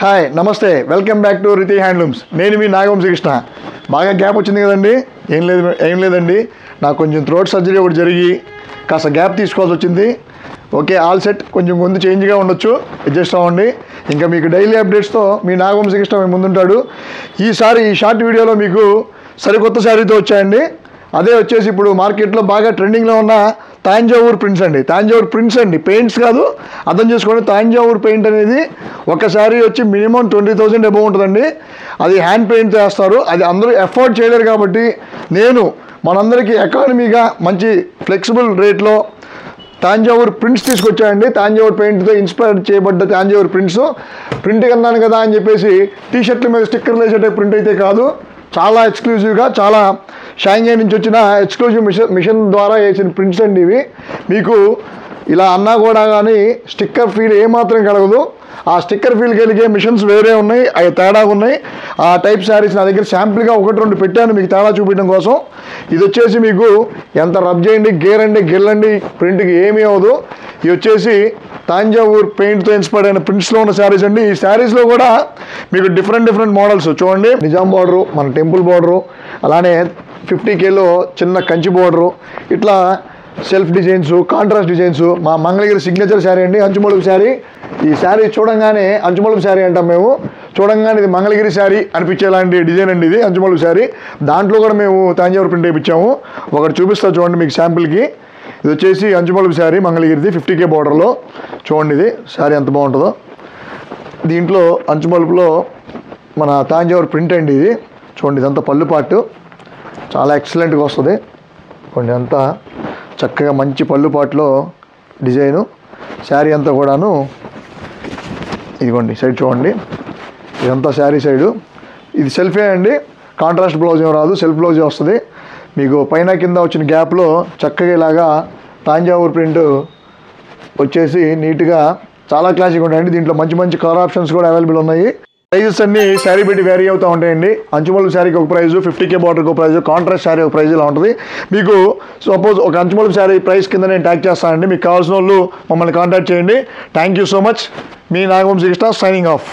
Hi నమస్తే welcome back to Riti handlooms. నేను మీ నాగవంశీ కృష్ణ. బాగా గ్యాప్ వచ్చింది కదండి. ఏం లేదండి, నాకు కొంచెం థ్రోట్ సర్జరీ ఒకటి జరిగి కాస్త గ్యాప్ తీసుకోవాల్సి వచ్చింది. Okay, all set. కొంచెం గొంతు చేంజ్గా ఉండొచ్చు, అడ్జస్ట్ అవ్వండి. ఇంకా మీకు డైలీ అప్డేట్స్తో మీ నాగవంశీ కృష్ణ మీ ముందుంటాడు. ఈసారి ఈ షార్ట్ వీడియోలో మీకు సరికొత్త శారీతో వచ్చాయండి. అదే వచ్చేసి ఇప్పుడు మార్కెట్లో బాగా ట్రెండింగ్లో ఉన్న తాంజావూర్ ప్రింట్స్ అండి. తాంజావూర్ ప్రింట్స్ అండి, పెయింట్స్ కాదు, అర్థం చేసుకోండి. తాంజావూర్ పెయింట్ అనేది ఒక శారీ వచ్చి మినిమం 20,000 అబౌవ్ ఉంటుందండి. అది హ్యాండ్ పెయింట్ చేస్తారు. అది అందరూ ఎఫోర్డ్ చేయలేరు కాబట్టి నేను మనందరికీ ఎకానమీగా మంచి ఫ్లెక్సిబుల్ రేట్లో తాంజావూర్ ప్రింట్స్ తీసుకొచ్చాయండి. తాంజావూర్ పెయింట్తో ఇన్స్పైర్ చేయబడ్డ తాంజావూర్ ప్రింట్స్. ప్రింట్ కన్నాను కదా అని చెప్పేసి టీషర్ట్ల మీద స్టిక్కర్లు వేసేట ప్రింట్ అయితే కాదు. చాలా ఎక్స్క్లూజివ్గా, చాలా షాంఘై నుంచి వచ్చిన ఎక్స్క్లూజివ్ మిషన్ ద్వారా వేసిన ప్రింట్స్ అండి ఇవి. మీకు ఇలా అన్నా కూడా కానీ స్టిక్కర్ ఫీల్ ఏమాత్రం కలగదు. ఆ స్టిక్కర్ ఫీల్ కలిగే మిషన్స్ వేరే ఉన్నాయి, అవి తేడాగా ఉన్నాయి. ఆ టైప్ శారీస్ నా దగ్గర శాంపుల్గా 1-2 పెట్టాను మీకు తేడా చూపించడం కోసం. ఇది వచ్చేసి మీకు ఎంత రబ్ చేయండి, గేరండి, గిల్లండి, ప్రింట్కి ఏమీ అవ్వదు. ఇది వచ్చేసి తాంజావూర్ పెయింట్తో ఇన్స్పైర్ అయిన ప్రింట్స్లో ఉన్న శారీస్ అండి. ఈ శారీస్లో కూడా మీకు డిఫరెంట్ మోడల్స్ చూడండి. నిజాం బార్డరు, మన టెంపుల్ బార్డరు, అలానే 50Kలో చిన్న కంచి బార్డరు, ఇట్లా సెల్ఫ్ డిజైన్స్, కాంట్రాస్ట్ డిజైన్స్. మా మంగళగిరి సిగ్నేచర్ శారీ అండి, అంచుమలుపు శారీ. ఈ శారీ చూడంగానే అంచుమలుపు శారీ అంటాం మేము. చూడంగానే ఇది మంగళగిరి శారీ అనిపించేలాంటి డిజైన్ అండి ఇది అంచుమలుపు శారీ. దాంట్లో కూడా మేము తాంజావూర్ ప్రింట్ వేయించాము. ఒకటి చూపిస్తా చూడండి మీకు శాంపుల్కి. ఇది వచ్చేసి అంచుమలుపు శారీ మంగళగిరిది 50K బార్డర్లో. చూడండి ఇది శారీ ఎంత బాగుంటుందో. దీంట్లో అంచుమలుపులో మన తాంజావూర్ ప్రింట్ అండి ఇది. చూడండి, ఇదంతా పళ్ళు పాటు చాలా ఎక్సలెంట్గా వస్తుంది. కొంచెం అంతా చక్కగా మంచి పళ్ళు పాటులో డిజైను. శారీ అంతా కూడాను ఇదిగోండి సైడ్ చూడండి, ఇదంతా శారీ సైడు. ఇది సెల్ఫే అండి, కాంట్రాస్ట్ బ్లౌజ్ ఏం రాదు, సెల్ఫ్ బ్లౌజే వస్తుంది. మీకు పైన కింద వచ్చిన గ్యాప్లో చక్కగా ఇలాగా తాంజావూర్ ప్రింట్ వచ్చేసి నీట్గా చాలా క్లాసిక్ ఉంటాయండి. దీంట్లో మంచి కలర్ ఆప్షన్స్ కూడా అవైలబుల్ ఉన్నాయి. ప్రైజెస్ అన్నీ శారీ బట్టి వేరీ అవుతూ ఉంటాయండి. అంచుమలుపు శారీకి ఒక ప్రైజు, 50K బార్డర్కి ఒక ప్రైజు, కాంట్రాస్ట్ శారీ ఒక ప్రైజ్ ఇలా ఉంటుంది. మీకు సపోజ్ ఒక అంచుమలుపు శారీ ప్రైస్ కింద నేను ట్యాగ్ చేస్తానండి. మీకు కావాల్సిన వాళ్ళు మమ్మల్ని కాంటాక్ట్ చేయండి. Thank you so much. మీ నాగవంశీ కృష్ణ సైనింగ్ ఆఫ్.